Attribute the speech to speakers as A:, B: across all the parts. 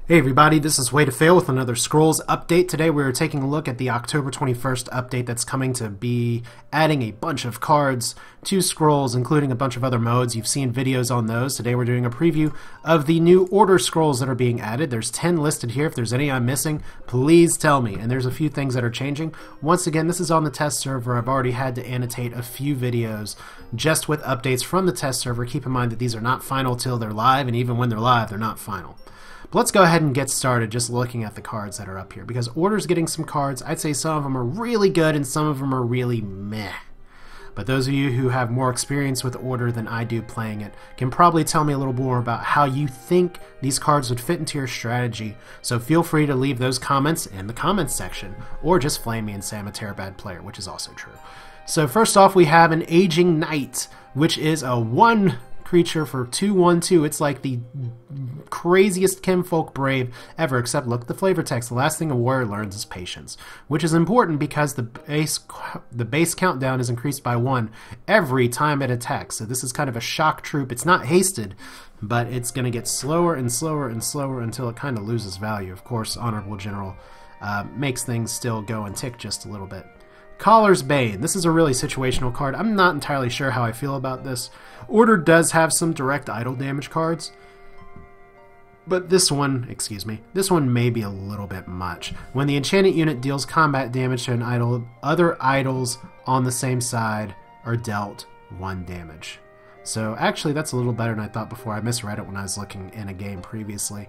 A: Hey everybody, this is Way to Fail with another Scrolls update. Today we're taking a look at the October 21st update that's coming to be adding a bunch of cards to Scrolls, including a bunch of other modes. You've seen videos on those. Today we're doing a preview of the new Order Scrolls that are being added. There's 10 listed here. If there's any I'm missing, please tell me. And there's a few things that are changing. Once again, this is on the test server. I've already had to annotate a few videos just with updates from the test server. Keep in mind that these are not final till they're live, and even when they're live, they're not final. But let's go ahead and get started just looking at the cards that are up here, because Order's getting some cards. I'd say some of them are really good and some of them are really meh. But those of you who have more experience with Order than I do playing it can probably tell me a little more about how you think these cards would fit into your strategy. So feel free to leave those comments in the comments section, or just flame me and say I'm a terrible player, which is also true. So first off, we have an Aging Knight, which is a 1 creature for 2/1/2. It's like the craziest Kinfolk Brave ever, except look at the flavor text. The last thing a warrior learns is patience, which is important because the base countdown is increased by 1 every time it attacks. So this is kind of a shock troop. It's not hasted, but it's going to get slower and slower and slower until it kind of loses value. Of course, Honorable General makes things still go and tick just a little bit. Caller's Bane. This is a really situational card. I'm not entirely sure how I feel about this. Order does have some direct idol damage cards, but this one may be a little bit much. When the enchanted unit deals combat damage to an idol, other idols on the same side are dealt 1 damage. So actually that's a little better than I thought before. I misread it when I was looking in a game previously.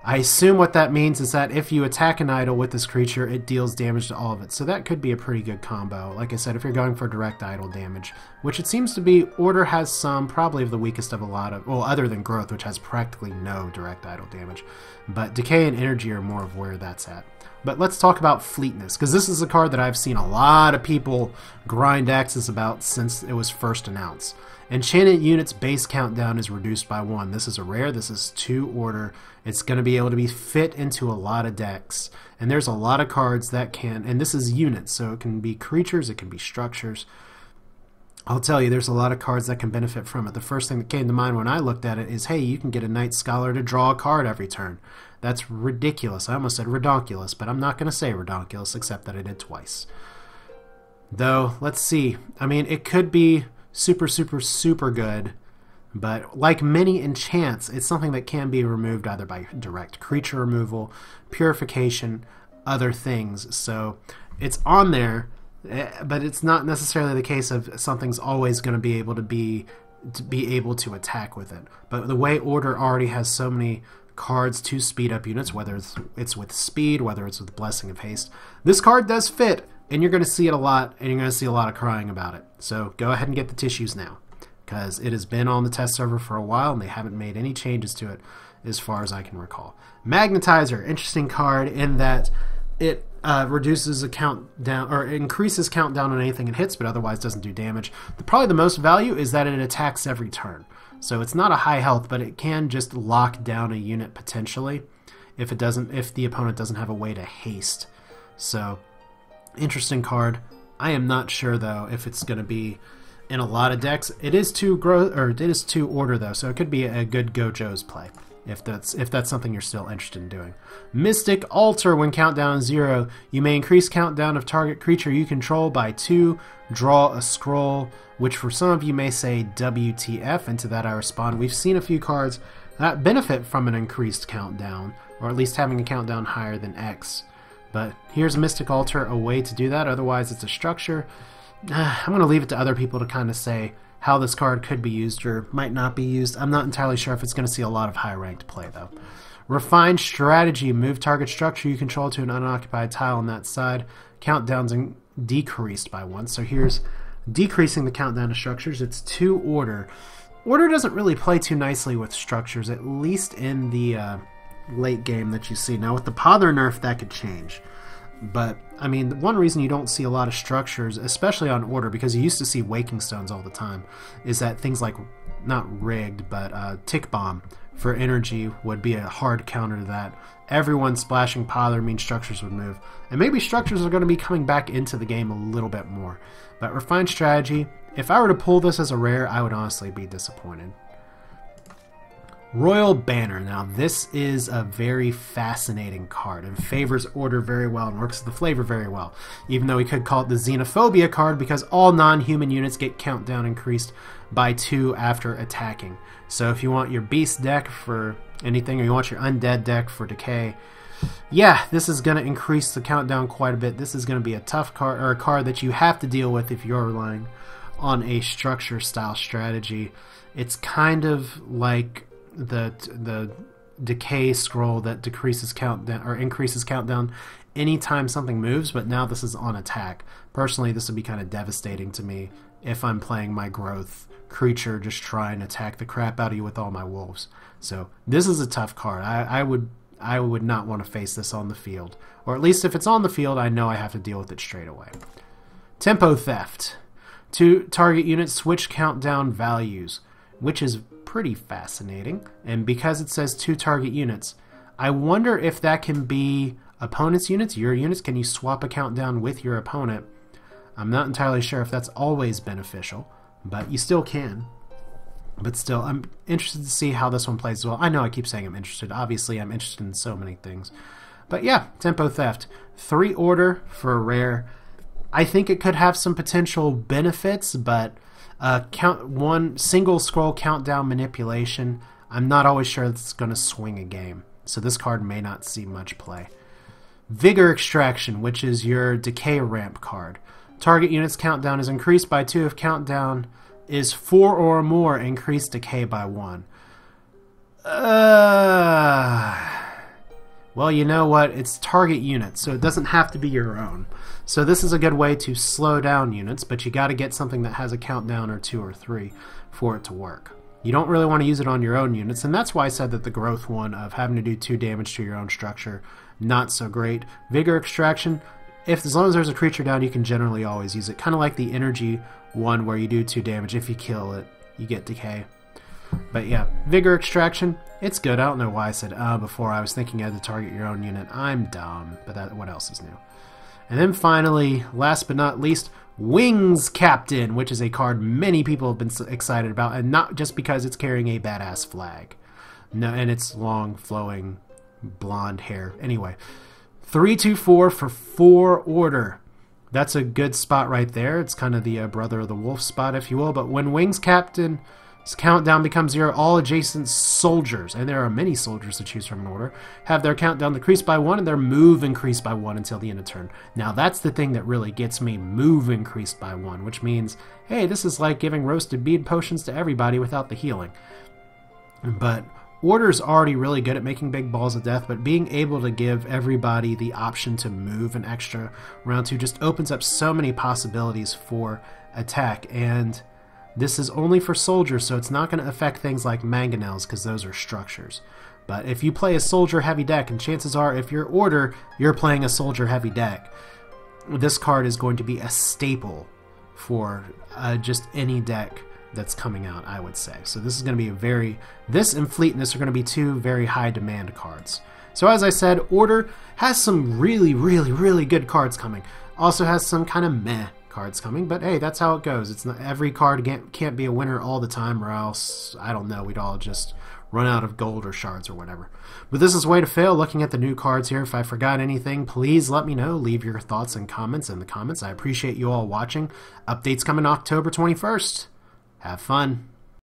A: I assume what that means is that if you attack an idol with this creature, it deals damage to all of it. So that could be a pretty good combo. Like I said, if you're going for direct idol damage, which it seems to be, Order has some, probably the weakest of a lot of, well, other than Growth, which has practically no direct idol damage. But Decay and Energy are more of where that's at. But let's talk about Fleetness, because this is a card that I've seen a lot of people grind axes about since it was first announced. Enchanted unit's base countdown is reduced by 1. This is a rare. This is 2 Order. It's going to be able to be fit into a lot of decks. And there's a lot of cards that can, and this is units, so it can be creatures, it can be structures. I'll tell you, there's a lot of cards that can benefit from it. The first thing that came to mind when I looked at it is, hey, you can get a Knight Scholar to draw a card every turn. That's ridiculous. I almost said redonkulous, but I'm not going to say redonkulous, except that I did twice. Though, let's see. I mean, it could be super, super, super good, but like many enchants, it's something that can be removed either by direct creature removal, purification, other things. So it's on there, but it's not necessarily the case of something's always going to be able to attack with it. But the way Order already has so many cards to speed up units, whether it's with speed, whether it's with Blessing of Haste, this card does fit. And you're going to see it a lot, and you're going to see a lot of crying about it. So go ahead and get the tissues now, because it has been on the test server for a while, and they haven't made any changes to it as far as I can recall. Magnetizer, interesting card in that it reduces a countdown, or increases countdown on anything it hits, but otherwise doesn't do damage. Probably the most value is that it attacks every turn. So it's not a high health, but it can just lock down a unit potentially if the opponent doesn't have a way to haste. So interesting card. I am not sure though if it's going to be in a lot of decks. It is 2 Order though, so it could be a good Gojo's play if that's something you're still interested in doing. Mystic Altar. When countdown is 0, you may increase countdown of target creature you control by 2. Draw a scroll, which for some of you may say WTF, and to that I respond, we've seen a few cards that benefit from an increased countdown, or at least having a countdown higher than X. But here's Mystic Altar, a way to do that. Otherwise, it's a structure. I'm going to leave it to other people to kind of say how this card could be used or might not be used. I'm not entirely sure if it's going to see a lot of high-ranked play, though. Refined Strategy. Move target structure you control to an unoccupied tile on that side. Countdown's decreased by 1. So here's decreasing the countdown to structures. It's 2 Order. Order doesn't really play too nicely with structures, at least in the late game that you see. Now with the Pother nerf, that could change, but I mean, one reason you don't see a lot of structures, especially on Order, because you used to see Waking Stones all the time, is that things like, not rigged, but Tick Bomb for energy would be a hard counter to that. Everyone splashing Pother means structures would move, and maybe structures are going to be coming back into the game a little bit more. But Refined Strategy, if I were to pull this as a rare, I would honestly be disappointed. Royal Banner. Now this is a very fascinating card and favors order very well and works the flavor very well. Even though we could call it the Xenophobia card because all non-human units get countdown increased by 2 after attacking. So if you want your beast deck for anything or you want your undead deck for decay, yeah, this is going to increase the countdown quite a bit. This is going to be a tough card, or a card that you have to deal with if you're relying on a structure style strategy. It's kind of like the decay scroll that decreases countdown or increases countdown anytime something moves, but now this is on attack. Personally, this would be kind of devastating to me if I'm playing my growth creature, just try and attack the crap out of you with all my wolves. So this is a tough card. I would not want to face this on the field, or at least if it's on the field, I know I have to deal with it straight away. Tempo Theft. 2 target units switch countdown values, which is pretty fascinating. And because it says 2 target units, I wonder if that can be opponent's units, your units. Can you swap a countdown with your opponent? I'm not entirely sure if that's always beneficial, but you still can. But still, I'm interested to see how this one plays as well. I know I keep saying I'm interested. Obviously, I'm interested in so many things. But yeah, Tempo Theft. 3 order for a rare. I think it could have some potential benefits, but one single scroll countdown manipulation, I'm not always sure it's going to swing a game. So this card may not see much play. Vigor Extraction, which is your decay ramp card. Target unit's countdown is increased by 2 if countdown is 4 or more, increased decay by 1. Well, you know what? It's target units, so it doesn't have to be your own. So this is a good way to slow down units, but you got to get something that has a countdown or 2 or 3 for it to work. You don't really want to use it on your own units, and that's why I said that the growth one of having to do 2 damage to your own structure, not so great. Vigor Extraction, as long as there's a creature down, you can generally always use it. Kind of like the energy one where you do 2 damage. If you kill it, you get decay. But yeah, Vigor Extraction, it's good. I don't know why I said before. I was thinking you had to target your own unit. I'm dumb, but what else is new? And then finally, last but not least, Wings Captain, which is a card many people have been excited about, and not just because it's carrying a badass flag. No, and it's long, flowing, blonde hair. Anyway, 3/2/4 for 4 order. That's a good spot right there. It's kind of the brother of the wolf spot, if you will. But when Wings Captain's countdown becomes 0, all adjacent soldiers, and there are many soldiers to choose from in order, have their countdown decreased by 1 and their move increased by 1 until the end of turn. Now that's the thing that really gets me, move increased by 1, which means, hey, this is like giving roasted bead potions to everybody without the healing. But Order's already really good at making big balls of death, but being able to give everybody the option to move an extra round 2 just opens up so many possibilities for attack. And this is only for soldiers, so it's not going to affect things like mangonels because those are structures. But if you play a soldier heavy deck, and chances are if you're Order, you're playing a soldier heavy deck, this card is going to be a staple for just any deck that's coming out, I would say. So this is going to be this and Fleetness are going to be 2 very high demand cards. So as I said, Order has some really, really, really good cards coming. Also has some kind of meh cards coming, but hey, that's how it goes. It's not every card can't be a winner all the time, or else, I don't know, we'd all just run out of gold or shards or whatever. But this is Way to Fail, looking at the new cards here. If I forgot anything, please let me know. Leave your thoughts and comments in the comments. I appreciate you all watching. Updates coming October 21st. Have fun.